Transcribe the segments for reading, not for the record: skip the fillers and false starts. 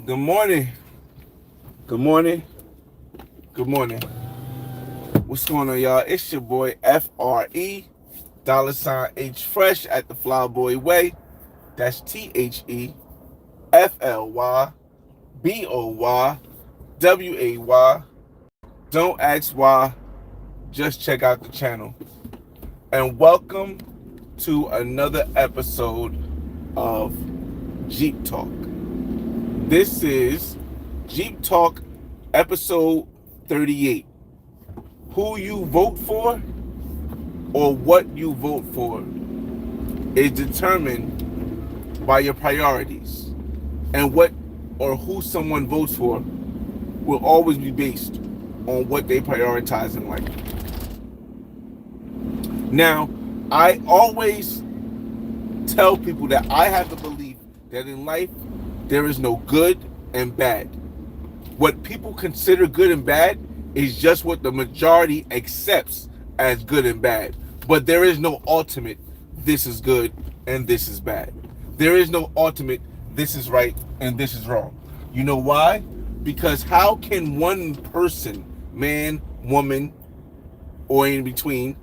Good morning. Good morning. Good morning. What's going on, y'all? It's your boy FRE, $H Fresh at the Flyboy Way. That's THEFLYBOYWAY. Don't ask why, just check out the channel. And welcome to another episode of Jeep Talk. This is Jeep Talk episode 38. Who you vote for or what you vote for is determined by your priorities. And what or who someone votes for will always be based on what they prioritize in life. Now, I always tell people that I have the belief that in life there is no good and bad. What people consider good and bad is just what the majority accepts as good and bad. But there is no ultimate, this is good and this is bad. There is no ultimate, this is right and this is wrong. You know why? Because how can one person, man, woman, or in between,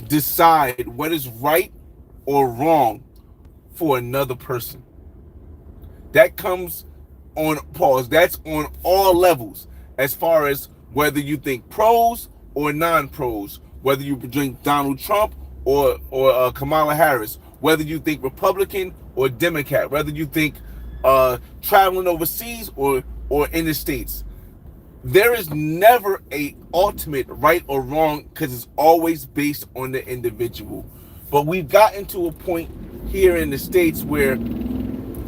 decide what is right or wrong for another person? That comes on pause. That's on all levels, as far as whether you think pros or non-pros, whether you drink Donald Trump or Kamala Harris, whether you think Republican or Democrat, whether you think traveling overseas or in the States. There is never a ultimate right or wrong because it's always based on the individual. But we've gotten to a point here in the States where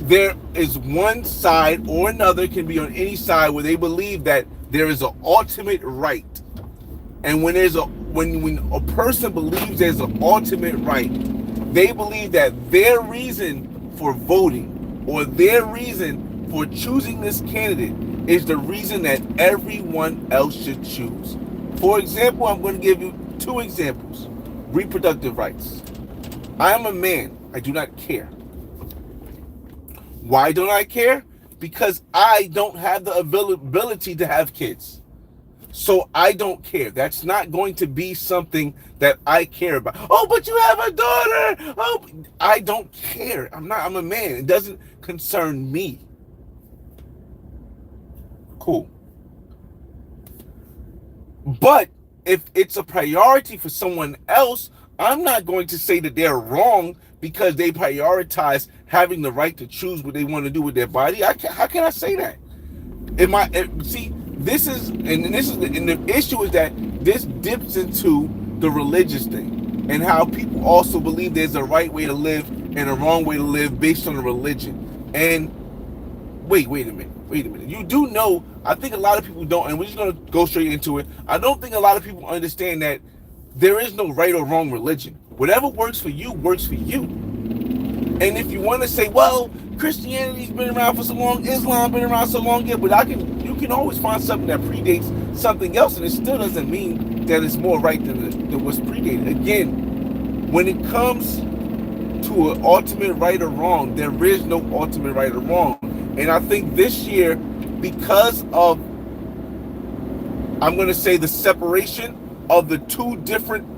there is one side or another, can be on any side, where they believe that there is an ultimate right. And when a person believes there's an ultimate right, they believe that their reason for voting or their reason for choosing this candidate is the reason that everyone else should choose. For example, I'm going to give you two examples. Reproductive rights. I am a man. I do not care. Why don't I care? Because I don't have the ability to have kids. So I don't care. That's not going to be something that I care about. Oh, but you have a daughter. Oh, I don't care. I'm a man. It doesn't concern me. Cool. But if it's a priority for someone else, I'm not going to say that they're wrong because they prioritize having the right to choose what they want to do with their body. How can I say that? This is the issue is that this dips into the religious thing and how people also believe there's a right way to live and a wrong way to live based on the religion. And wait a minute. You do know, I think a lot of people don't, and we're just going to go straight into it. I don't think a lot of people understand that there is no right or wrong religion. Whatever works for you, works for you. And if you want to say, well, Christianity's been around for so long, Islam been around so long, yeah, but you can always find something that predates something else, and it still doesn't mean that it's more right than what's predated. Again, when it comes to an ultimate right or wrong, there is no ultimate right or wrong. And I think this year, because of, I'm going to say, the separation of the two different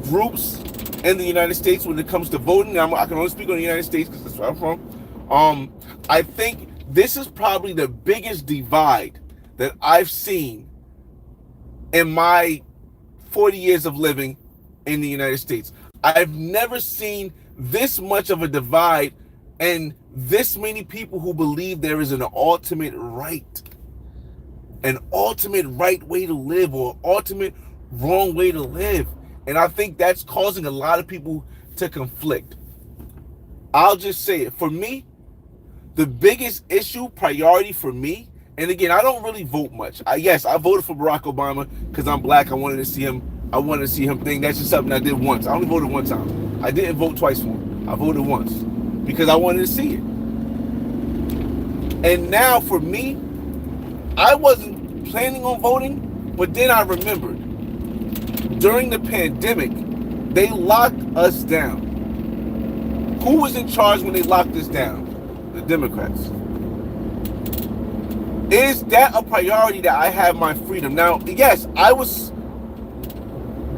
groups in the United States when it comes to voting. I can only speak on the United States because that's where I'm from. I think this is probably the biggest divide that I've seen in my 40 years of living in the United States. I've never seen this much of a divide and this many people who believe there is an ultimate right way to live or ultimate wrong way to live. And I think that's causing a lot of people to conflict. I'll just say it. For me, the biggest priority for me, and again, I don't really vote much. Yes, I voted for Barack Obama because I'm black. I wanted to see him think. That's just something I did once. I only voted one time. I didn't vote twice for him. I voted once because I wanted to see it. And now for me, I wasn't planning on voting, but then I remembered. During the pandemic, they locked us down. Who was in charge when they locked us down? The Democrats. Is that a priority that I have my freedom? Now, yes, I was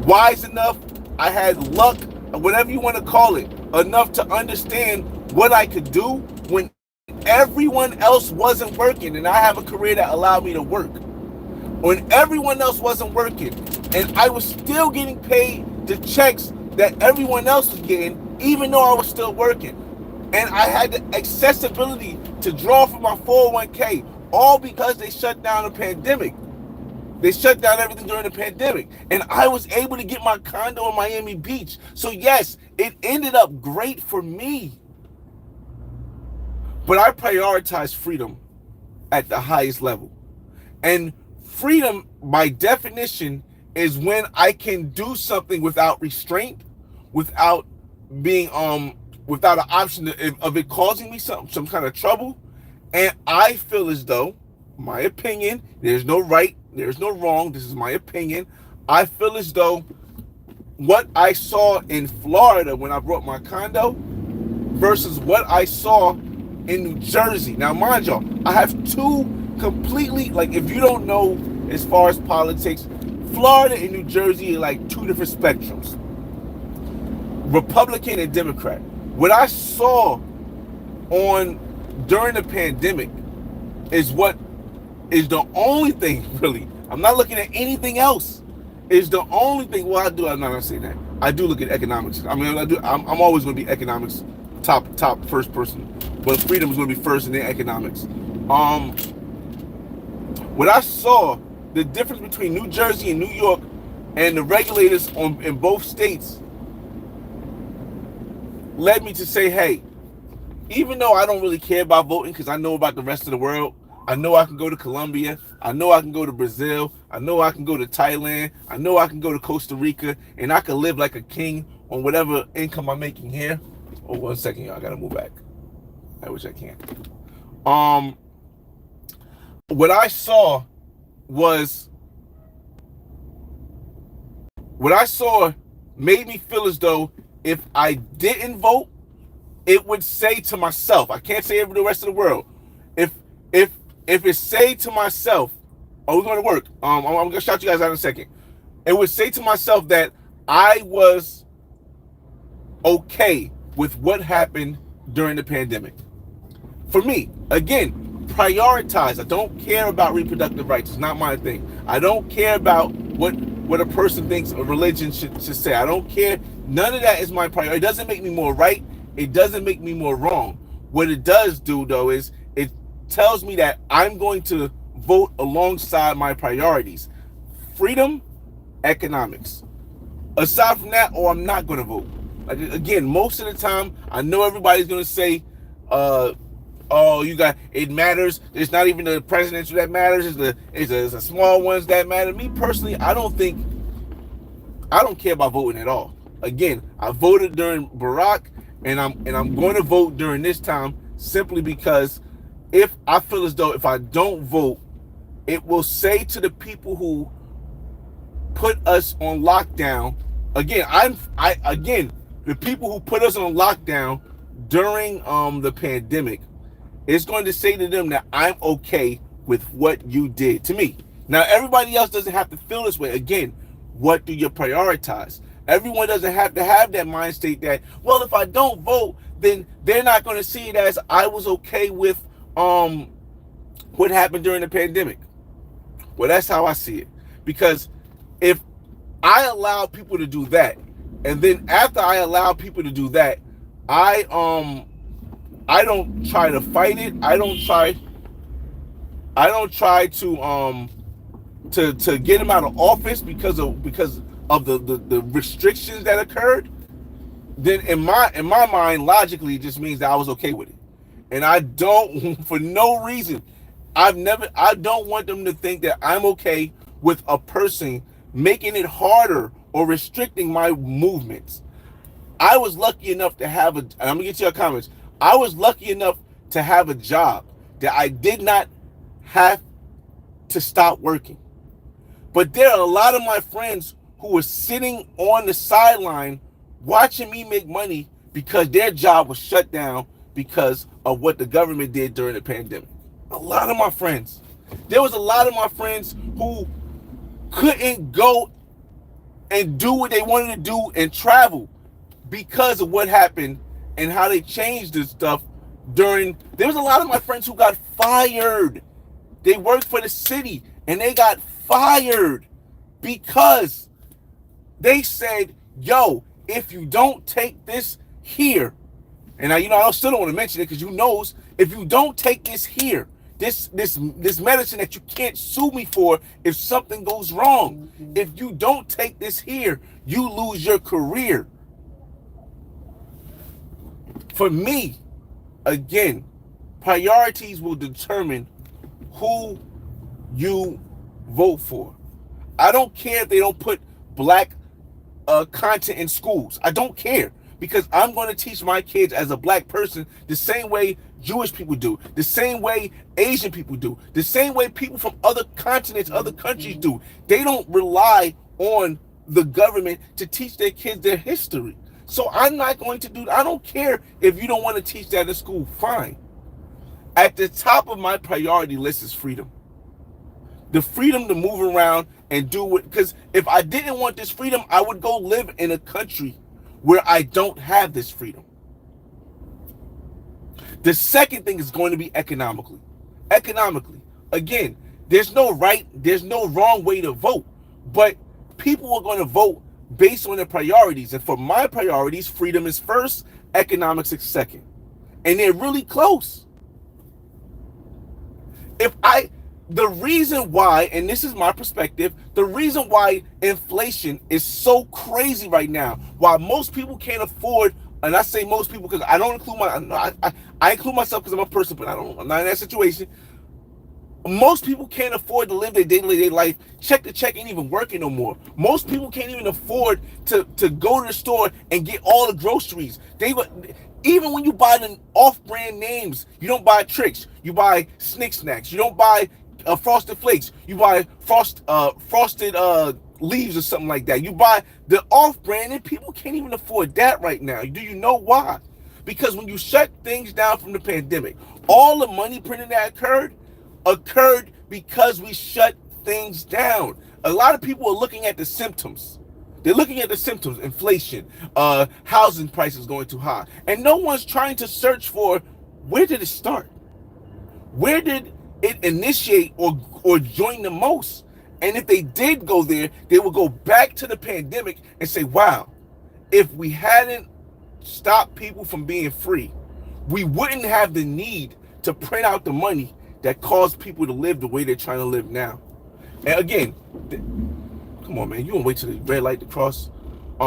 wise enough, I had luck, whatever you want to call it, enough to understand what I could do when everyone else wasn't working, and I have a career that allowed me to work. When everyone else wasn't working, and I was still getting paid the checks that everyone else was getting, even though I was still working. And I had the accessibility to draw from my 401k, all because they shut down the pandemic. They shut down everything during the pandemic. And I was able to get my condo in Miami Beach. So yes, it ended up great for me. But I prioritize freedom at the highest level. And freedom, by definition, is when I can do something without restraint, without being without an option of it causing me some kind of trouble. And I feel as though, my opinion, there's no right, there's no wrong, this is my opinion. I feel as though what I saw in Florida when I bought my condo versus what I saw in New Jersey. Now, mind y'all, I have two completely, like, if you don't know as far as politics, Florida and New Jersey are like two different spectrums, Republican and Democrat. What I saw during the pandemic is what is the only thing, really. I'm not looking at anything else. Is the only thing. Well, I'm not gonna say that. I do look at economics. I mean, I'm always gonna be economics top first person, but freedom is gonna be first and then economics. What I saw, the difference between New Jersey and New York and the regulators in both states led me to say, hey, even though I don't really care about voting because I know about the rest of the world, I know I can go to Colombia, I know I can go to Brazil, I know I can go to Thailand, I know I can go to Costa Rica, and I can live like a king on whatever income I'm making here. Oh, 1 second, y'all, I gotta move back. I wish I can. What I saw was, what I saw made me feel as though if I didn't vote, it would say to myself, I can't say it for the rest of the world. If it say to myself, oh, we're going to work. I'm going to shout you guys out in a second. It would say to myself that I was okay with what happened during the pandemic. For me, again, prioritize. I don't care about reproductive rights. It's not my thing. I don't care about what a person thinks a religion should say. I don't care. None of that is my priority. It doesn't make me more right. It doesn't make me more wrong. What it does do, though, is it tells me that I'm going to vote alongside my priorities. Freedom, economics. Aside from that, or I'm not going to vote. Like, again, most of the time, I know everybody's going to say, oh, it matters. It's not even the presidential that matters. It's the small ones that matter. Me personally, I don't care about voting at all. Again, I voted during Barack, and I'm going to vote during this time simply because if I feel as though if I don't vote, it will say to the people who put us on lockdown. Again, the people who put us on lockdown during the pandemic, it's going to say to them that I'm okay with what you did to me. Now, everybody else doesn't have to feel this way. Again, what do you prioritize? Everyone doesn't have to have that mind state that, well, if I don't vote, then they're not going to see it as I was okay with what happened during the pandemic. Well, that's how I see it. Because if I allow people to do that, and then after I allow people to do that, I don't try to fight it. I don't try to get him out of office because of the restrictions that occurred. Then in my mind, logically, it just means that I was okay with it. And I don't, for no reason, I don't want them to think that I'm okay with a person making it harder or restricting my movements. I was lucky enough to have and I'm gonna get to your comments. I was lucky enough to have a job that I did not have to stop working. But there are a lot of my friends who were sitting on the sideline watching me make money because their job was shut down because of what the government did during the pandemic. A lot of my friends. There was a lot of my friends who couldn't go and do what they wanted to do and travel because of what happened and how they changed this stuff during. There was a lot of my friends who got fired. They worked for the city and they got fired because they said, yo, if you don't take this here, and I, I still don't want to mention it because you knows, if you don't take this here, this medicine that you can't sue me for if something goes wrong, if you don't take this here, you lose your career. For me, again, priorities will determine who you vote for. I don't care if they don't put black content in schools. I don't care, because I'm going to teach my kids as a black person the same way Jewish people do, the same way Asian people do, the same way people from other continents, other countries do. They don't rely on the government to teach their kids their history. So I'm not going to do that. I don't care if you don't want to teach that in school. Fine. At the top of my priority list is freedom. The freedom to move around and do it. Because if I didn't want this freedom, I would go live in a country where I don't have this freedom. The second thing is going to be economically. Economically. Again, there's no wrong way to vote. But people are going to vote based on their priorities. And for my priorities, freedom is first, economics is second. And they're really close. The reason why, and this is my perspective, the reason why inflation is so crazy right now, why most people can't afford, and I say most people because I don't include I include myself because I'm a person, but I'm not in that situation. Most people can't afford to live their day-to-day life. Check to check ain't even working no more. Most people can't even afford to go to the store and get all the groceries. Even when you buy the off-brand names, you don't buy Tricks. You buy Snick Snacks. You don't buy Frosted Flakes. You buy frosted leaves or something like that. You buy the off-brand, and people can't even afford that right now. Do you know why? Because when you shut things down from the pandemic, all the money printing that occurred because we shut things down. A lot of people are looking at the symptoms. They're looking at the symptoms: inflation, housing prices going too high, and no one's trying to search for where did it start, where did it initiate or join the most. And if they did go there, they would go back to the pandemic and say, wow, if we hadn't stopped people from being free, we wouldn't have the need to print out the money that caused people to live the way they're trying to live now. And again, come on, man, you won't wait till the red light to cross.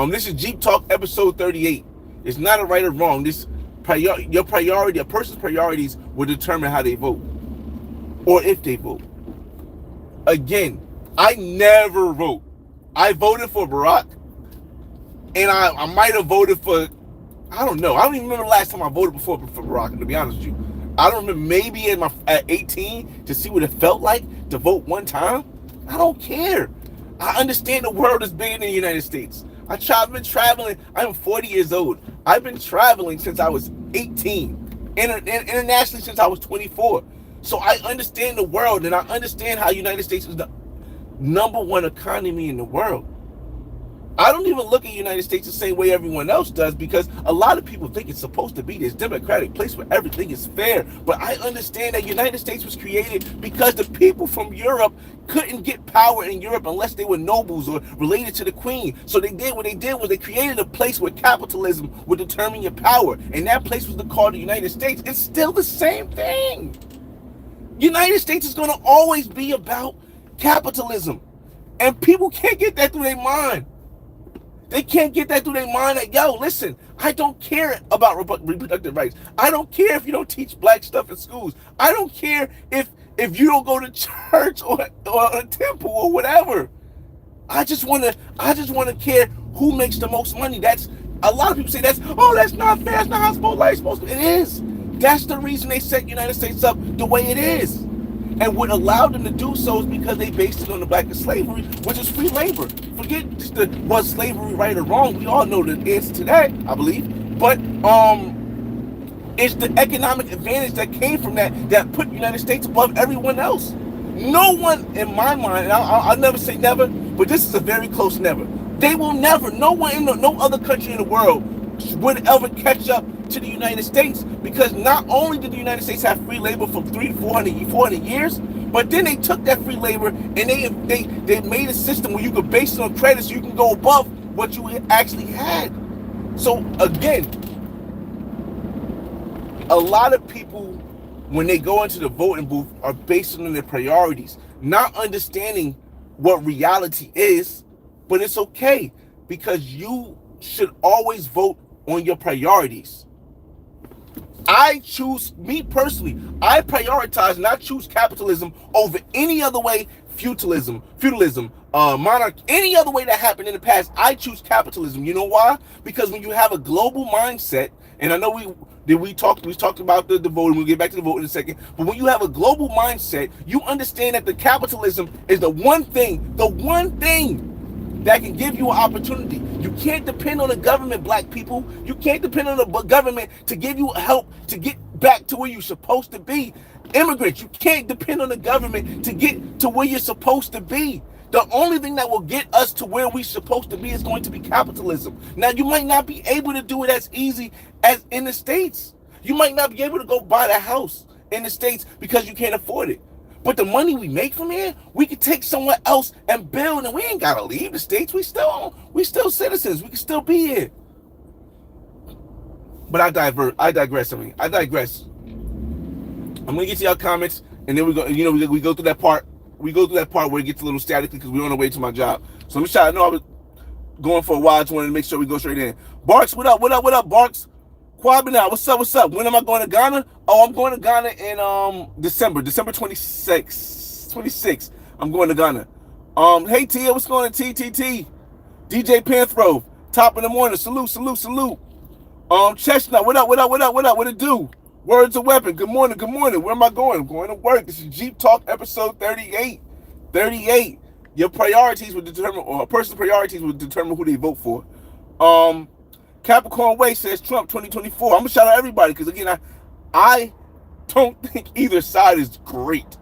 This is Jeep Talk episode 38. It's not a right or wrong. Your priority, a person's priorities will determine how they vote, or if they vote. Again, I never vote. I voted for Barack, and I might have voted for, I don't know. I don't even remember the last time I voted for Barack, to be honest with you. I don't remember, maybe at 18 to see what it felt like to vote one time. I don't care. I understand the world is bigger than the United States. I've been traveling. I'm 40 years old. I've been traveling since I was 18, internationally since I was 24. So I understand the world, and I understand how the United States is the #1 economy in the world. I don't even look at the United States the same way everyone else does, because a lot of people think it's supposed to be this democratic place where everything is fair. But I understand that the United States was created because the people from Europe couldn't get power in Europe unless they were nobles or related to the queen. So what they did was they created a place where capitalism would determine your power. And that place was called the United States. It's still the same thing. United States is going to always be about capitalism. And people can't get that through their mind. They can't get that through their mind that, yo, listen, I don't care about reproductive rights. I don't care if you don't teach black stuff in schools. I don't care if you don't go to church or a temple or whatever. I just want to care who makes the most money. That's a lot of people say that's not fair. That's not how life's supposed to be. It is. That's the reason they set the United States up the way it is. And what allowed them to do so is because they based it on the black and slavery, which is free labor. Forget just was slavery right or wrong. We all know the answer to that, I believe. But it's the economic advantage that came from that put the United States above everyone else. No one in my mind, and I'll never say never, but this is a very close never. They will never, no one in no other country in the world would ever catch up to the United States, because not only did the United States have free labor for 400 years, but then they took that free labor and they made a system where you could base it on credit so you can go above what you actually had. So again, a lot of people, when they go into the voting booth, are based on their priorities, not understanding what reality is. But it's okay, because you should always vote on your priorities. I choose, me personally, I prioritize and I choose capitalism over any other way, feudalism, monarchy, any other way that happened in the past. I choose capitalism. You know why? Because when you have a global mindset, and I know we talked about the voting, we'll get back to the vote in a second, but when you have a global mindset, you understand that the capitalism is the one thing that can give you an opportunity. You can't depend on the government, black people. You can't depend on the government to give you help to get back to where you're supposed to be. Immigrants, you can't depend on the government to get to where you're supposed to be. The only thing that will get us to where we're supposed to be is going to be capitalism. Now, you might not be able to do it as easy as in the States. You might not be able to go buy a house in the States because you can't afford it. But the money we make from here, we can take somewhere else and build, and we ain't gotta leave the States. We still citizens. We can still be here. But I digress. I'm gonna get to y'all comments, and then we go. We go through that part. We go through that part where it gets a little static because we're on the way to my job. So I'm sure I know I was going for a while. I just wanted to make sure we go straight in. Barks, what up, Barks? Kwabena, what's up? When am I going to Ghana? Oh, I'm going to Ghana in December 26th. I'm going to Ghana. Hey Tia, what's going on? TTT, DJ Panthro, top of the morning. Salute. Chestnut, what up? What it do? Words of weapon. Good morning. Where am I going? I'm going to work. This is Jeep Talk episode 38. Your priorities will determine, or a person's priorities will determine who they vote for. Capricorn Way says Trump 2024. I'm gonna shout out everybody, because again, I don't think either side is great,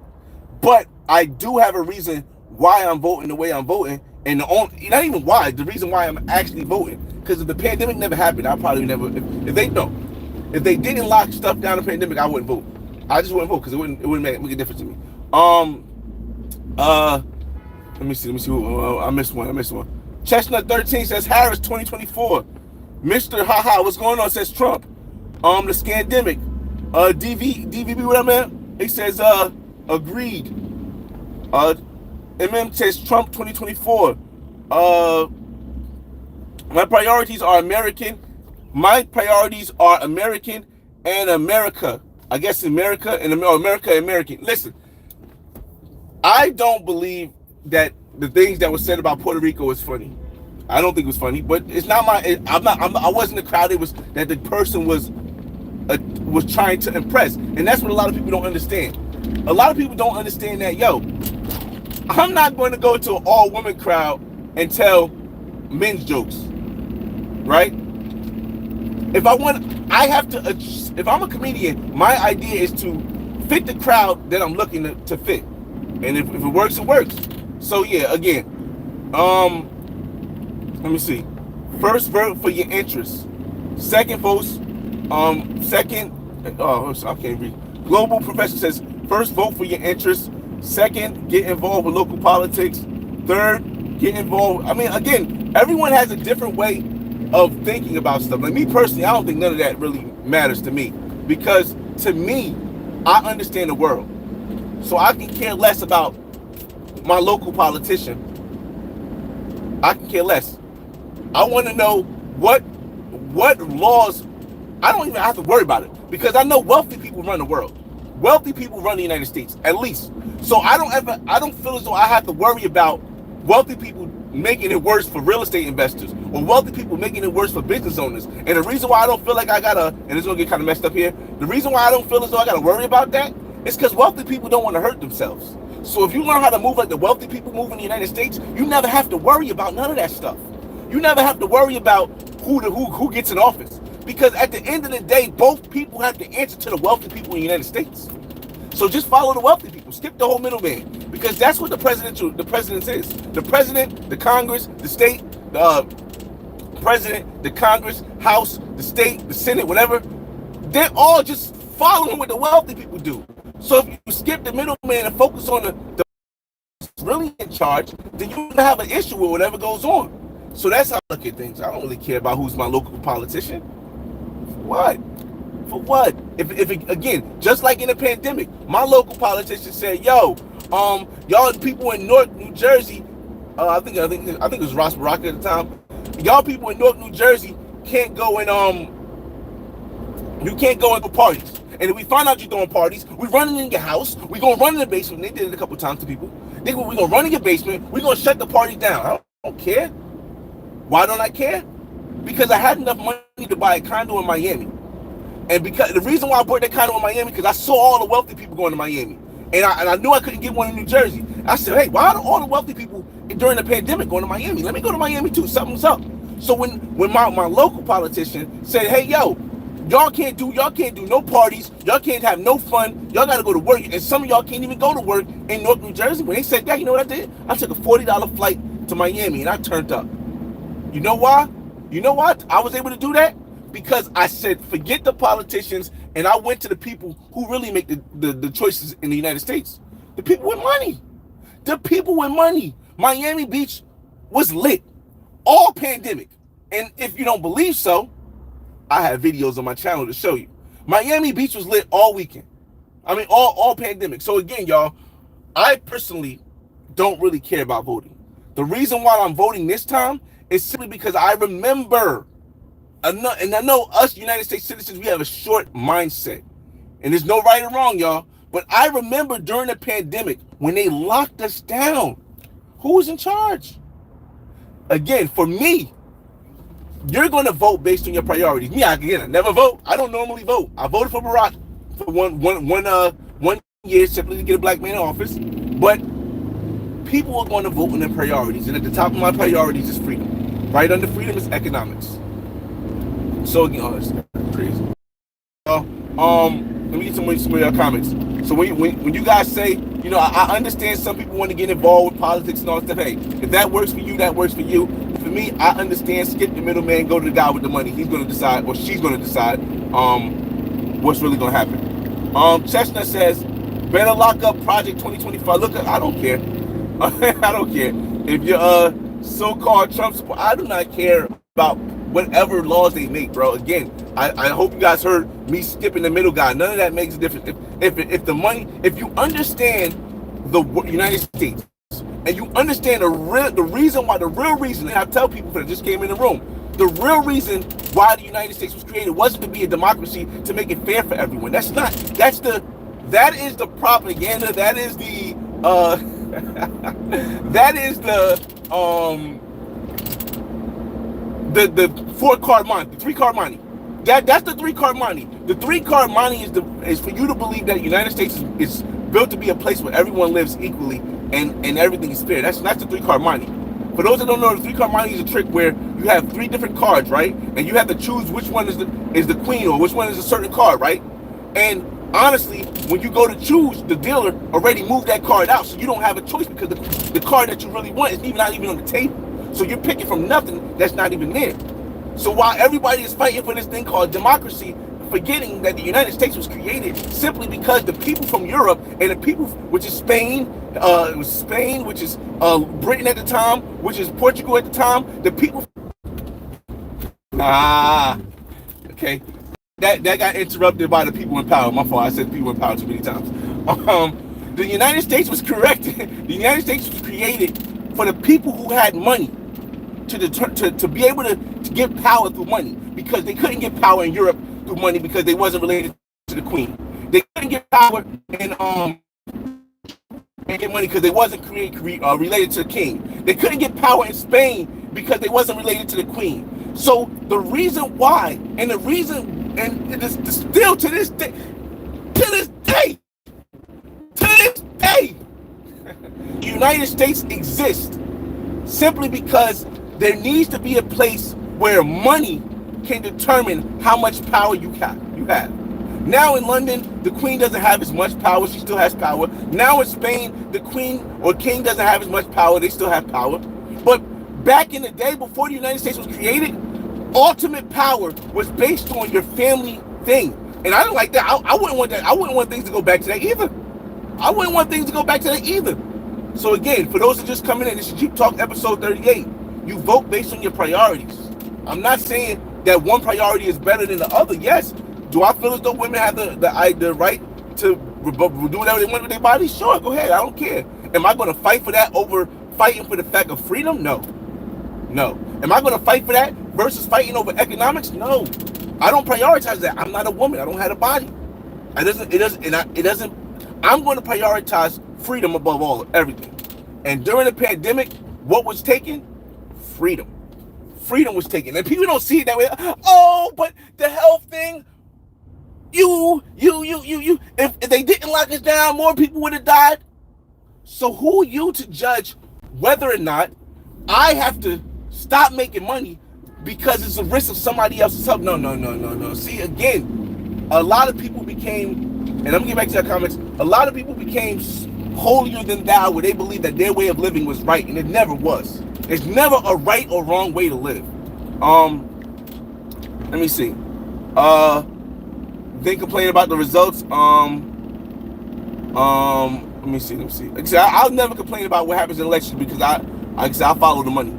but I do have a reason why I'm voting the way I'm voting, and not even why, the reason why I'm actually voting, because if the pandemic never happened, I probably never. If they didn't lock stuff down the pandemic, I wouldn't vote. I just wouldn't vote because it wouldn't make a difference to me. Let me see. I missed one. Chestnut 13 says Harris 2024. Mr. Haha, what's going on? Says Trump. The scandemic. DVB, what up, man? He says, agreed. MM says Trump 2024. My priorities are American. My priorities are American and America. I guess America and American. Listen, I don't believe that the things that were said about Puerto Rico is funny. I don't think it was funny, but it's not I wasn't the crowd. It was that the person was trying to impress, and that's what a lot of people don't understand. A lot of people don't understand that, I'm not going to go to an all-woman crowd and tell men's jokes, right? If I'm a comedian, my idea is to fit the crowd that I'm looking to fit, and if it works, it works. So yeah, again, let me see. First, vote for your interests. Second, I can't read. Global Professor says, first, vote for your interests. Second, get involved with local politics. Third, get involved. I mean, again, everyone has a different way of thinking about stuff. Like me personally, I don't think none of that really matters to me, because to me, I understand the world. So I can care less about my local politician. I can care less. I want to know what laws. I don't even have to worry about it, because I know wealthy people run the world. Wealthy people run the United States, at least. So I don't feel as though I have to worry about wealthy people making it worse for real estate investors, or wealthy people making it worse for business owners. And the reason why I don't feel like I gotta, and it's gonna get kind of messed up here, the reason why I don't feel as though I gotta worry about that is because wealthy people don't want to hurt themselves. So if you learn how to move like the wealthy people move in the United States, you never have to worry about none of that stuff. You never have to worry about who gets in office, because at the end of the day, both people have to answer to the wealthy people in the United States. So just follow the wealthy people. Skip the whole middleman. because that's what the president is. The president, the Congress, the state, the president, the Congress, House, the state, the Senate, whatever, they're all just following what the wealthy people do. So if you skip the middleman and focus on the really in charge, then you have an issue with whatever goes on. So that's how I look at things. I don't really care about who's my local politician. For what? For what? If again, just like in the pandemic, my local politician said, "Yo, y'all people in North New Jersey, I think it was Ross Baraka at the time. Y'all people in North New Jersey can't go and you can't go into parties. And if we find out you're throwing parties, we running in your house. We gonna run in the basement. They did it a couple times to people. We gonna run in your basement. We gonna shut the party down. I don't care. Why don't I care? Because I had enough money to buy a condo in Miami. And because the reason why I bought that condo in Miami, because I saw all the wealthy people going to Miami. And I knew I couldn't get one in New Jersey. I said, hey, why are all the wealthy people during the pandemic going to Miami? Let me go to Miami too. Something's up. So when my local politician said, hey, yo, y'all can't do no parties. Y'all can't have no fun. Y'all got to go to work. And some of y'all can't even go to work in North New Jersey. When they said that, you know what I did? I took a $40 flight to Miami and I turned up. You know why? You know what? I was able to do that because I said, forget the politicians, and I went to the people who really make the choices in the United States. The people with money. The people with money. Miami Beach was lit all pandemic. And if you don't believe so, I have videos on my channel to show you. Miami Beach was lit all weekend. I mean, all pandemic. So again, y'all, I personally don't really care about voting. The reason why I'm voting this time is simply because I remember, and I know us United States citizens, we have a short mindset. And there's no right or wrong, y'all. But I remember during the pandemic, when they locked us down, who was in charge? Again, for me, you're going to vote based on your priorities. Me, again, I never vote. I don't normally vote. I voted for Barack for one year simply to get a black man in office. But people are going to vote on their priorities. And at the top of my priorities is freedom. Right under freedom is economics. So, you know, it's crazy. Let me get some of your comments. So when you guys say, you know, I understand some people want to get involved with politics and all that stuff. Hey, if that works for you, that works for you. For me, I understand, skip the middleman, go to the guy with the money. He's going to decide, or she's going to decide what's really going to happen. Chestnut says, better lock up Project 2025. Look, I don't care. I don't care. If you're so-called Trump support, I do not care about whatever laws they make, bro. Again, I hope you guys heard me skipping the middle guy. None of that makes a difference. If the money, if you understand the United States and you understand the real reason, and I tell people that just came in the room, the real reason why the United States was created wasn't to be a democracy to make it fair for everyone. That is the propaganda. That is the that is the 4-card money, the 3-card money. That's the 3-card money. The 3-card money is for you to believe that the United States is built to be a place where everyone lives equally and everything is fair. That's the 3-card money. For those that don't know, the 3-card money is a trick where you have 3 different cards, right? And you have to choose which one is the queen or which one is a certain card, right? And honestly, when you go to choose, the dealer already moved that card out, so you don't have a choice because the card that you really want is not even on the table. So you're picking from nothing that's not even there. So while everybody is fighting for this thing called democracy, forgetting that the United States was created simply because the people from Europe and the people, which is Spain, which is Britain at the time, which is Portugal at the time, the people. Okay. That got interrupted by the people in power. My fault. I said people in power too many times. The United States was corrected. The United States was created for the people who had money to be able to get power through money, because they couldn't get power in Europe through money because they wasn't related to the queen. They couldn't get power and get money because they wasn't related to the king. They couldn't get power in Spain because they wasn't related to the queen. So the reason why, and the reason, and it is still to this day, the United States exists simply because there needs to be a place where money can determine how much power you have. Now in London, the queen doesn't have as much power. She still has power. Now in Spain, the queen or king doesn't have as much power. They still have power. But back in the day, before the United States was created, ultimate power was based on your family thing. And I don't like that. I wouldn't want that. I wouldn't want things to go back to that either. I wouldn't want things to go back to that either. So again, for those that just coming in, this is Jeep Talk episode 38. You vote based on your priorities. I'm not saying that one priority is better than the other. Yes. Do I feel as though women have the right to do whatever they want with their bodies? Sure, go ahead. I don't care. Am I going to fight for that over fighting for the fact of freedom? No. No. Am I going to fight for that versus fighting over economics? No. I don't prioritize that. I'm not a woman. I don't have a body. I'm going to prioritize freedom above all, everything. And during the pandemic, what was taken? Freedom. Freedom was taken. And people don't see it that way. Oh, but the health thing, if they didn't lock us down, more people would have died. So who are you to judge whether or not I have to stop making money because it's a risk of somebody else's health? No. See, again, a lot of people became, and I'm gonna get back to your comments, a lot of people became holier than thou where they believe that their way of living was right, and it never was. There's never a right or wrong way to live. Let me see. They complain about the results. Let me see. Like I'll never complain about what happens in elections because I follow the money.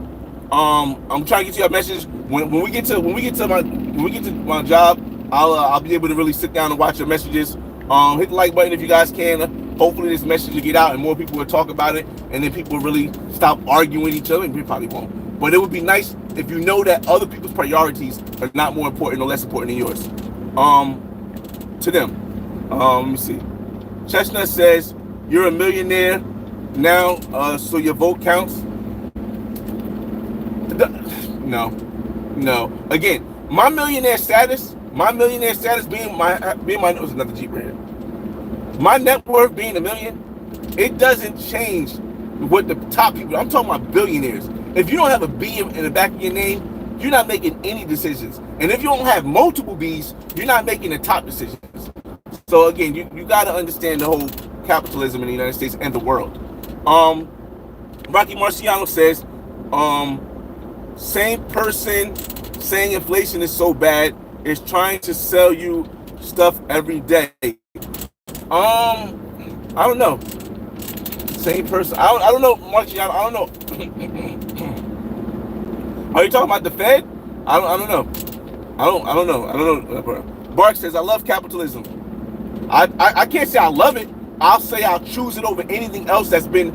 I'm trying to get you a message. When we get to my job, I'll be able to really sit down and watch your messages. Hit the like button if you guys can. Hopefully this message will get out and more people will talk about it, and then people will really stop arguing with each other. And we probably won't. But it would be nice if you know that other people's priorities are not more important or less important than yours. To them. Let me see. Chestnut says, you're a millionaire now, so your vote counts. No. Again, my millionaire status being my it was another Jeep right here. My net worth being $1 million, it doesn't change what the top people. I'm talking about billionaires. If you don't have a B in the back of your name, you're not making any decisions. And if you don't have multiple B's, you're not making the top decisions. So again, you got to understand the whole capitalism in the United States and the world. Rocky Marciano says, same person saying inflation is so bad is trying to sell you stuff every day. I don't know. Same person. I don't know, Marciano. I don't know. Are you talking about the Fed? I don't know. I don't know. Bark says, I love capitalism. I can't say I love it. I'll say I'll choose it over anything else that's been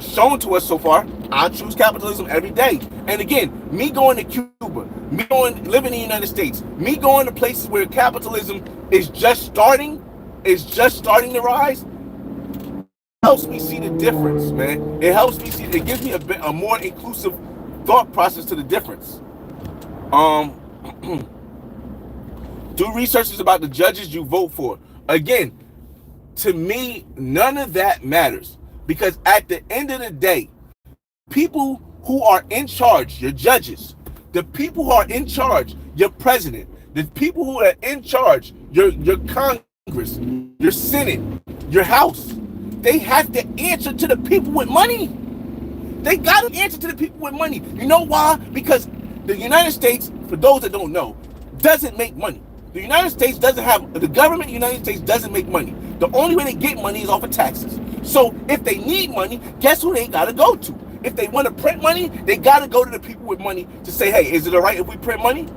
shown to us so far. I choose capitalism every day. And again, me going to Cuba, me living in the United States, me going to places where capitalism is just starting to rise, helps me see the difference, man. It helps me see. It gives me a more inclusive thought process to the difference. Do researches about the judges you vote for. Again, to me, none of that matters because at the end of the day, people who are in charge, your judges, the people who are in charge, your president, the people who are in charge, your Congress, your Senate, your House, they have to answer to the people with money. They got to answer to the people with money. You know why? Because the United States, for those that don't know, doesn't make money. The United States doesn't have, the government of the United States doesn't make money. The only way they get money is off of taxes. So if they need money, guess who they got to go to? If they want to print money, they got to go to the people with money to say, hey, is it all right if we print money?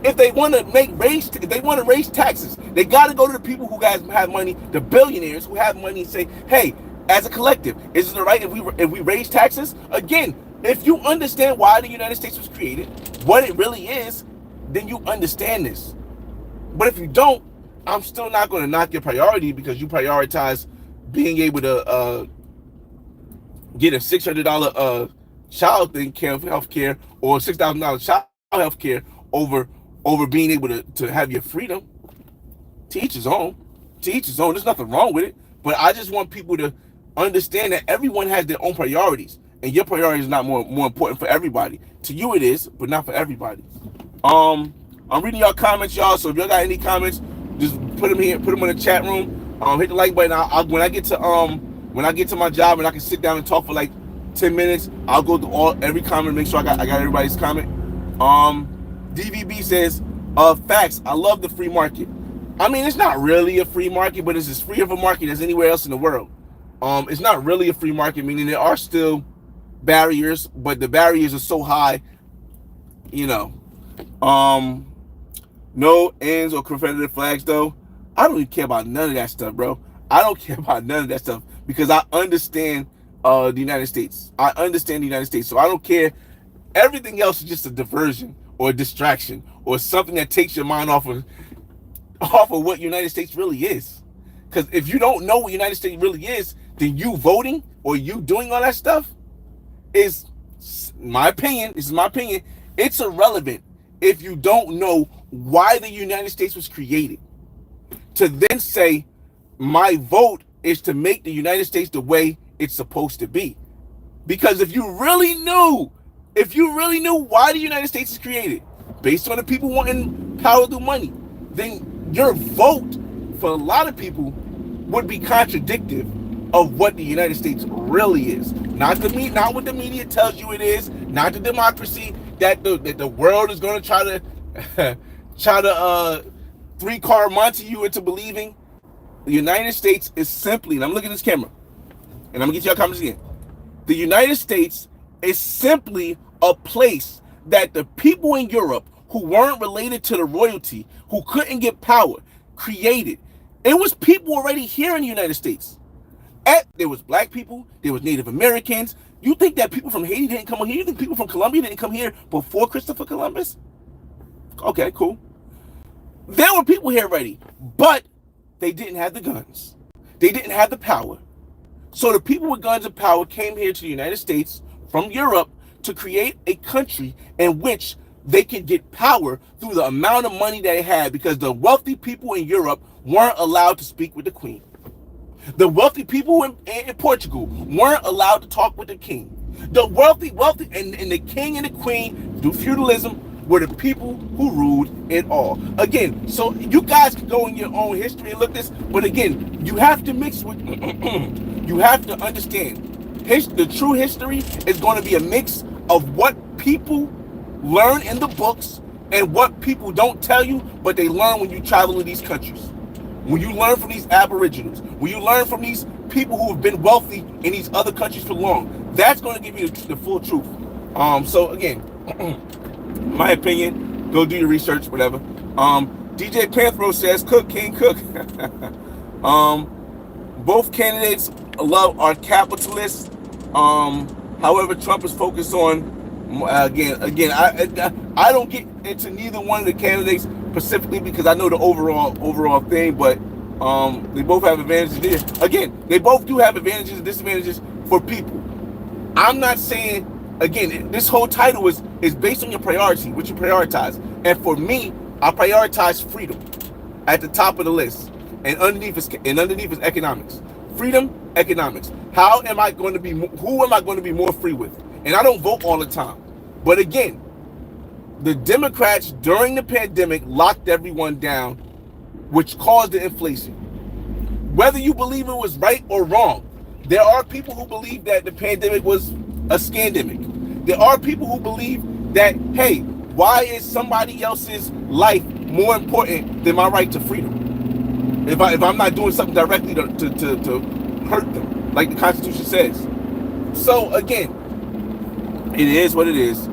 If they want to raise taxes, they got to go to the people who guys have money, the billionaires who have money, and say, hey, as a collective, is it all right if we raise taxes? Again, if you understand why the United States was created, what it really is, then you understand this. But if you don't, I'm still not going to knock your priority because you prioritize being able to get a $600 child health care or $6,000 child health care over being able to have your freedom. To each his own. There's nothing wrong with it. But I just want people to understand that everyone has their own priorities. And your priority is not more important for everybody. To you it is, but not for everybody. I'm reading y'all comments, y'all. So if y'all got any comments, Just put them here, put them in the chat room. Hit the like button. When I get to my job and I can sit down and talk for like 10 minutes, I'll go through every comment, make sure I got everybody's comment. DVB says, facts. I love the free market. I mean, it's not really a free market, but it's as free of a market as anywhere else in the world. It's not really a free market, meaning there are still barriers, but the barriers are so high, you know. No ends or Confederate flags, though. I don't even care about none of that stuff, bro. I don't care about none of that stuff because I understand the United States. I understand the United States, so I don't care. Everything else is just a diversion or a distraction or something that takes your mind off of what United States really is. Because if you don't know what United States really is, then you voting or you doing all that stuff is, my opinion, this is my opinion, it's irrelevant if you don't know why the United States was created. To then say, my vote is to make the United States the way it's supposed to be. Because if you really knew why the United States is created, based on the people wanting power through money, then your vote for a lot of people would be contradictive of what the United States really is. Not what the media tells you it is, not the democracy that the world is going to try to three-card Monte you into believing. The United States is simply, and I'm looking at this camera, and I'm going to get y'all comments again. The United States is simply a place that the people in Europe who weren't related to the royalty, who couldn't get power, created. It was people already here in the United States. There was black people, there was Native Americans. You think that people from Haiti didn't come here? You think people from Colombia didn't come here before Christopher Columbus? Okay, cool. There were people here already, but they didn't have the guns. They didn't have the power. So the people with guns and power came here to the United States from Europe to create a country in which they could get power through the amount of money they had, because the wealthy people in Europe weren't allowed to speak with the queen. The wealthy people in Portugal weren't allowed to talk with the king. The wealthy, and the king and the queen, through feudalism, were the people who ruled it all. Again, so you guys can go in your own history and look this, but again, you have to mix with, you have to understand, the true history is going to be a mix of what people learn in the books and what people don't tell you, but they learn when you travel to these countries. When you learn from these aboriginals, when you learn from these people who have been wealthy in these other countries for long, that's going to give you the full truth. So again, my opinion, go do your research, whatever. DJ Panthro says, cook, king, cook. Both candidates are capitalists. However, Trump is focused on, again, I don't get into neither one of the candidates specifically because I know the overall thing, but they both have advantages there. Again, they both do have advantages and disadvantages for people. I'm not saying, again, this whole title is based on your priority, what you prioritize. And for me, I prioritize freedom at the top of the list, and underneath is economics. Freedom, economics. Who am I going to be more free with? And I don't vote all the time, but again, the Democrats during the pandemic locked everyone down, which caused the inflation. Whether you believe it was right or wrong, there are people who believe that the pandemic was a scandemic. There are people who believe that, hey, why is somebody else's life more important than my right to freedom? If I'm not doing something directly to hurt them, like the Constitution says. So again, it is what it is.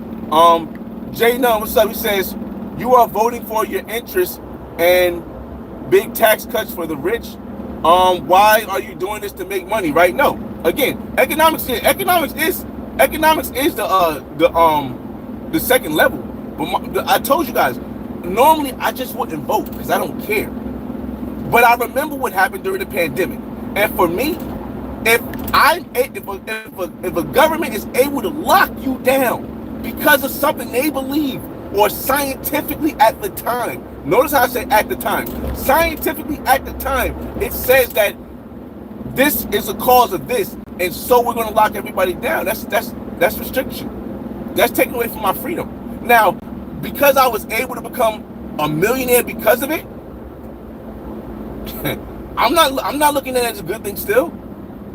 Jay Nunn, what's up? He says, you are voting for your interests and big tax cuts for the rich. Why are you doing this to make money, right? No. Again, economics is the second level. But I told you guys, normally I just wouldn't vote because I don't care. But I remember what happened during the pandemic. And for me, if a government is able to lock you down because of something they believe, or scientifically at the time. Notice how I say at the time. Scientifically at the time, it says that this is a cause of this, and so we're going to lock everybody down. That's restriction. That's taken away from my freedom. Now, because I was able to become a millionaire because of it, I'm not looking at it as a good thing still.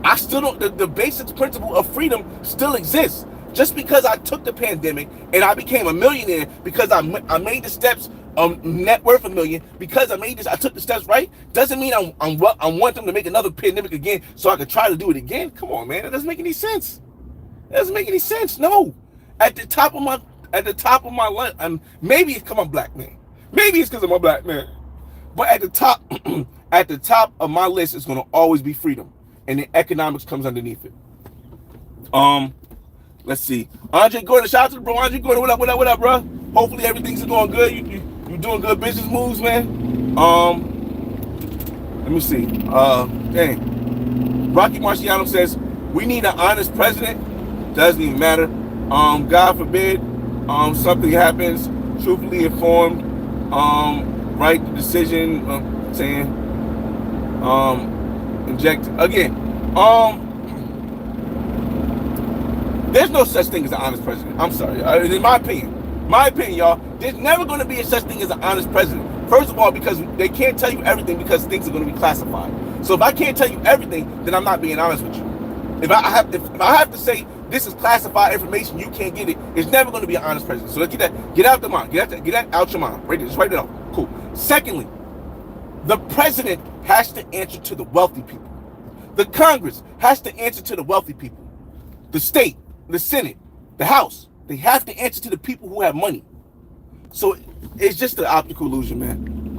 I still don't. The basic principle of freedom still exists. Just because I took the pandemic and I became a millionaire because I made the steps, net worth $1 million, because I took the steps right, doesn't mean I want them to make another pandemic again so I can try to do it again. Come on, man, that doesn't make any sense. That doesn't make any sense. No, at the top of my life, maybe it's because I'm a black man. Maybe it's because I'm a black man. But at the top, at the top of my list is going to always be freedom, and the economics comes underneath it. Let's see. Andre Gordon, shout out to the bro. Andre Gordon, what up, bro? Hopefully everything's going good. You doing good business moves, man. Let me see. Dang. Rocky Marciano says, we need an honest president. Doesn't even matter. God forbid, something happens. Truthfully informed. Right decision. Saying, inject again. There's no such thing as an honest president. I'm sorry. In my opinion, y'all, there's never going to be a such thing as an honest president. First of all, because they can't tell you everything because things are going to be classified. So if I can't tell you everything, then I'm not being honest with you. If I have to say this is classified information, you can't get it, it's never going to be an honest president. So let's get out the mind. Get that out your mind. Right there. Just write it off. Cool. Secondly, the president has to answer to the wealthy people. The Congress has to answer to the wealthy people. The state, the Senate, the House, they have to answer to the people who have money. So it's just an optical illusion, man.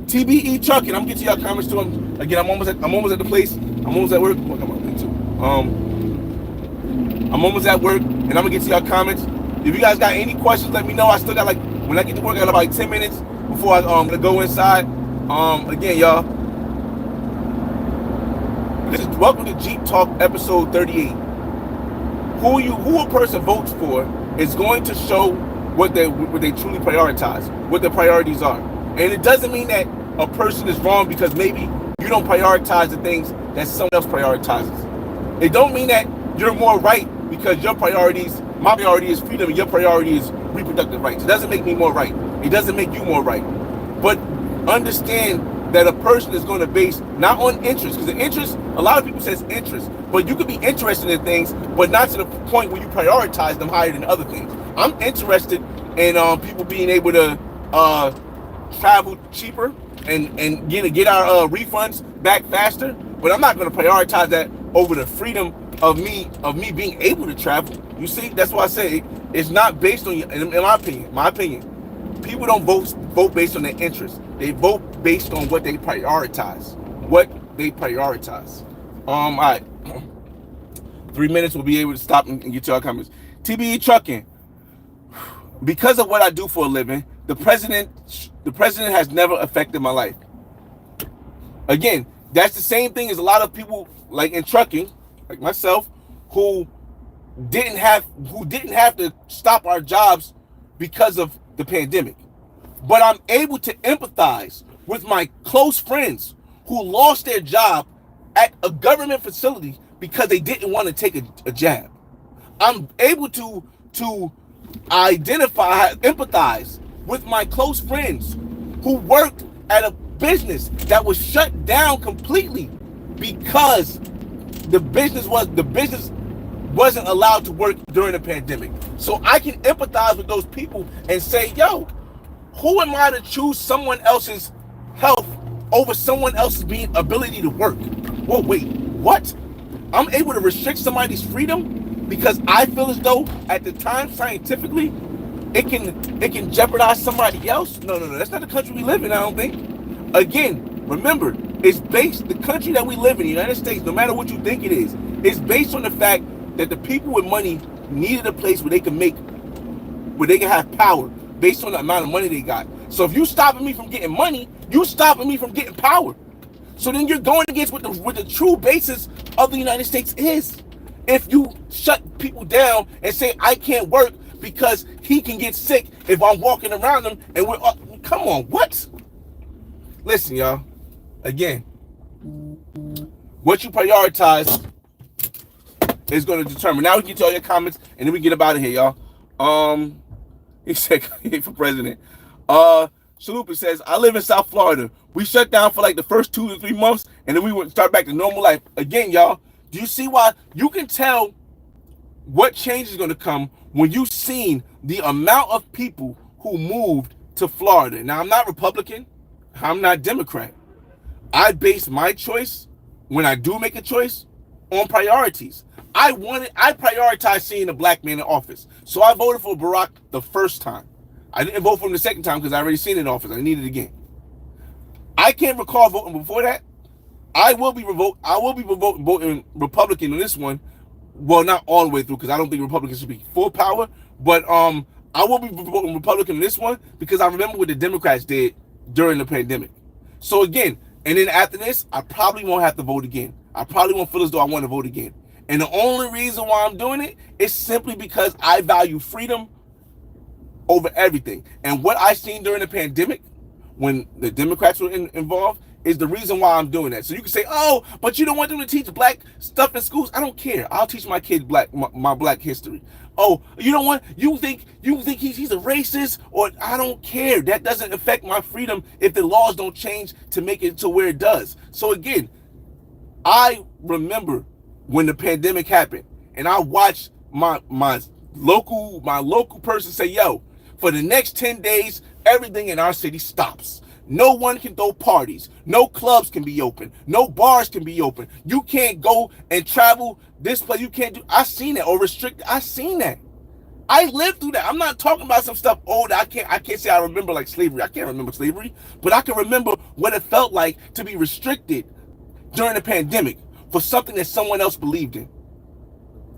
TBE trucking. I'm getting to y'all comments too. Again, I'm almost at the place. I'm almost at work. I'm almost at work, and I'm gonna get to y'all comments. If you guys got any questions, let me know. I still got when I get to work, I got about 10 minutes before I'm gonna go inside. Again, y'all, this is welcome to Jeep Talk episode 38. Who a person votes for is going to show what they truly prioritize, what their priorities are. And it doesn't mean that a person is wrong because maybe you don't prioritize the things that someone else prioritizes. It don't mean that you're more right because my priority is freedom and your priority is reproductive rights. It doesn't make me more right. It doesn't make you more right. But understand that a person is going to base not on interest, because the interest, a lot of people says interest, but you could be interested in things, but not to the point where you prioritize them higher than other things. I'm interested in people being able to travel cheaper and get our refunds back faster, but I'm not going to prioritize that over the freedom of me being able to travel. You see, that's why I say it's not based on, in my opinion, people don't vote based on their interest. They vote based on what they prioritize. All right. 3 minutes, we'll be able to stop and get to our comments. TBE trucking. Because of what I do for a living, the president has never affected my life. Again, that's the same thing as a lot of people like in trucking, like myself, who didn't have to stop our jobs because of the pandemic. But I'm able to empathize with my close friends who lost their job at a government facility because they didn't want to take a jab. I'm able to empathize with my close friends who worked at a business that was shut down completely because the business wasn't allowed to work during the pandemic. So I can empathize with those people and say, yo, who am I to choose someone else's health over someone else's ability to work? Well, wait, what? I'm able to restrict somebody's freedom because I feel as though at the time, scientifically, it can jeopardize somebody else? No, that's not the country we live in, I don't think. Again, remember, the country that we live in, the United States, no matter what you think it is based on the fact that the people with money needed a place where they can have power based on the amount of money they got. So if you stopping me from getting money, you stopping me from getting power. So then you're going against what the true basis of the United States is. If you shut people down and say, I can't work because he can get sick if I'm walking around him and come on, what? Listen, y'all, again, what you prioritize is going to determine. Now we get to all your comments and then we get up out of here, y'all. He said, for president. Chalupa says, I live in South Florida We shut down for like the first 2 to 3 months, and then we went start back to normal life again, y'all. Do you see why? You can tell what change is going to come when you've seen the amount of people who moved to Florida. Now, I'm not Republican. I'm not Democrat. I base my choice, when I do make a choice, on priorities. I prioritize seeing a black man in office. So I voted for Barack the first time. I didn't vote for him the second time because I already seen it in office. I needed it again. I can't recall voting before that. I will be voting Republican on this one. Well, not all the way through because I don't think Republicans should be full power. But I will be voting Republican on this one because I remember what the Democrats did during the pandemic. So again, and then after this, I probably won't have to vote again. I probably won't feel as though I want to vote again. And the only reason why I'm doing it is simply because I value freedom over everything. And what I seen during the pandemic, when the Democrats were involved, is the reason why I'm doing that. So you can say, oh, but you don't want them to teach black stuff in schools. I don't care. I'll teach my kids my black history. Oh, you think he's a racist, or I don't care. That doesn't affect my freedom if the laws don't change to make it to where it does. So again, I remember when the pandemic happened, and I watched my local person say, yo, for the next 10 days, everything in our city stops. No one can throw parties. No clubs can be open. No bars can be open. You can't go and travel this place. You can't do. I seen that, or restrict. I seen that. I lived through that. I'm not talking about some stuff old. I can't say I remember like slavery. I can't remember slavery, but I can remember what it felt like to be restricted during the pandemic for something that someone else believed in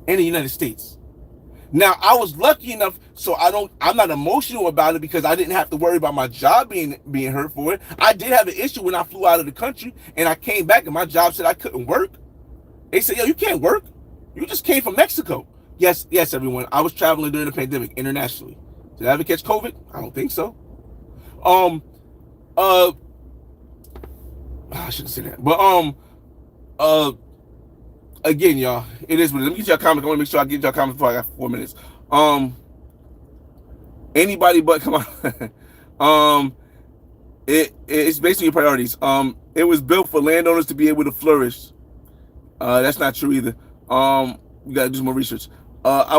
the United States. Now, I was lucky enough, so I'm not emotional about it because I didn't have to worry about my job being hurt for it. I did have an issue when I flew out of the country and I came back and my job said I couldn't work. They said, yo, you can't work. You just came from Mexico. Yes, everyone. I was traveling during the pandemic internationally. Did I ever catch COVID? I don't think so. I shouldn't say that. But again, y'all, it is what it is. Let me get y'all comments. I want to make sure I get y'all comments before I got 4 minutes. Anybody but come on. It's basically your priorities. It was built for landowners to be able to flourish. That's not true either. You gotta do some more research. I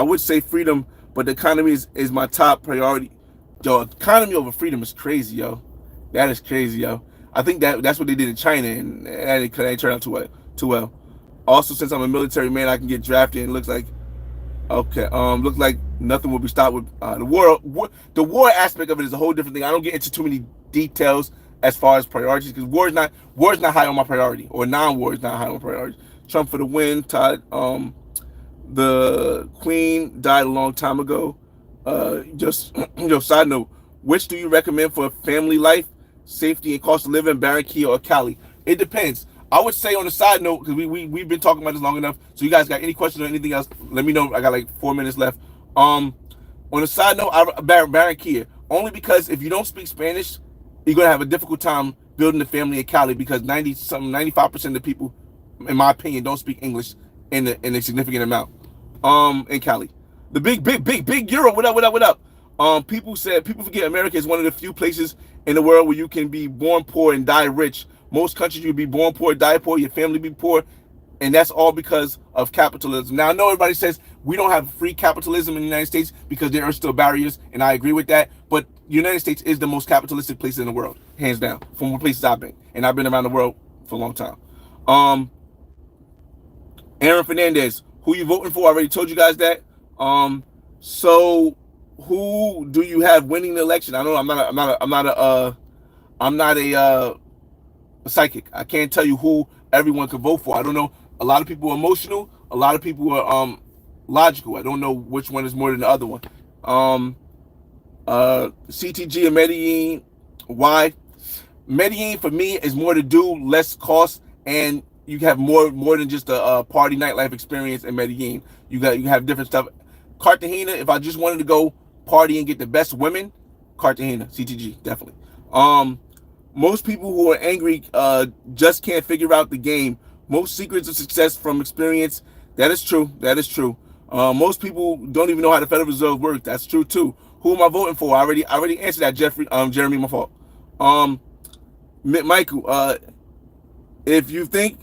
would say freedom, but the economy is my top priority. Yo, economy over freedom is crazy, yo. That is crazy, yo. I think that's what they did in China, and it turned out too well. Also, since I'm a military man, I can get drafted, and it looks like looks like nothing will be stopped with the war. The war aspect of it is a whole different thing. I don't get into too many details as far as priorities because war is not high on my priority, or non-war is not high on my priority. Trump for the win. Todd, the Queen died a long time ago. Just side note, which do you recommend for family life, safety, and cost of living, Barranquilla or Cali? It depends. I would say on the side note, because we've been talking about this long enough, so you guys got any questions or anything else, let me know. I got like 4 minutes left. On the side note, Barranquilla, only because if you don't speak Spanish, you're going to have a difficult time building a family in Cali because 95% of the people, in my opinion, don't speak English in a significant amount. In Cali. The big Euro, what up? People forget America is one of the few places in the world where you can be born poor and die rich. Most countries you'll be born poor, die poor, your family be poor, and that's all because of capitalism. Now I know everybody says we don't have free capitalism in the United States because there are still barriers, and I agree with that. But the United States is the most capitalistic place in the world, hands down, from the places I've been, and I've been around the world for a long time. Aaron Fernandez, who you voting for? I already told you guys that. So who do you have winning the election? I know I'm not a psychic. I can't tell you who everyone could vote for. I don't know. A lot of people are emotional. A lot of people are logical. I don't know which one is more than the other one. CTG and Medellin. Why? Medellin for me is more to do, less cost, and you have more than just a party nightlife experience in Medellin. You have different stuff. Cartagena, if I just wanted to go party and get the best women, Cartagena, CTG, definitely. Most people who are angry just can't figure out the game. Most secrets of success from experience. That is true. Most people don't even know how the Federal Reserve works. That's true too. Who am I voting for? I already answered that, Jeremy. My fault. Um, Michael, if you think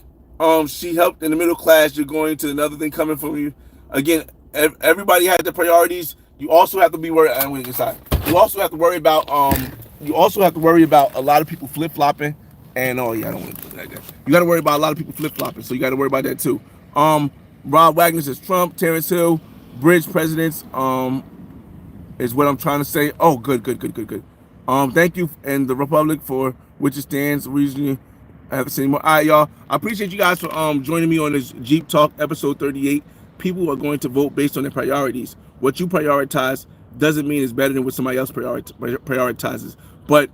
she helped in the middle class, you're going to another thing coming from you. Again, everybody has their priorities. You also have to be worried. I'm going to decide. You also have to worry about You also have to worry about a lot of people flip flopping. And oh yeah, I don't want to do that. You got to worry about a lot of people flip flopping. So you got to worry about that too. Rob Wagner says Trump, Terrence Hill, bridge presidents. Is what I'm trying to say. Oh, good. Thank you and the Republic for which it stands. Reason I have to say more. All right, y'all. I appreciate you guys for joining me on this Jeep Talk episode 38. People are going to vote based on their priorities. What you prioritize doesn't mean it's better than what somebody else prioritizes. But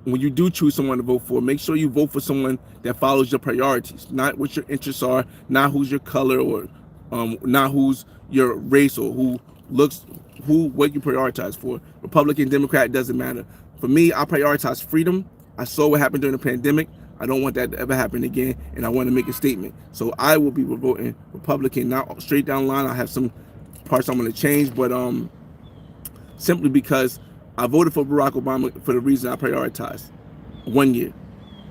when you do choose someone to vote for, make sure you vote for someone that follows your priorities, not what your interests are, not who's your color, or not who's your race, or what you prioritize for. Republican, Democrat, doesn't matter. For me, I prioritize freedom. I saw what happened during the pandemic. I don't want that to ever happen again, and I want to make a statement. So I will be voting Republican. Not straight down the line. I have some parts I'm going to change, but simply because I voted for Barack Obama for the reason I prioritized 1 year.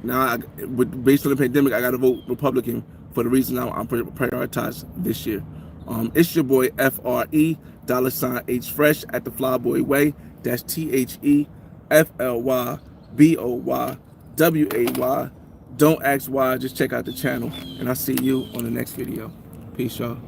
Now, based on the pandemic, I got to vote Republican for the reason I prioritize this year. It's your boy FRE $H Fresh at the Flyboy Way. That's THEFLYBOYWAY. Don't ask why. Just check out the channel, and I'll see you on the next video. Peace, y'all.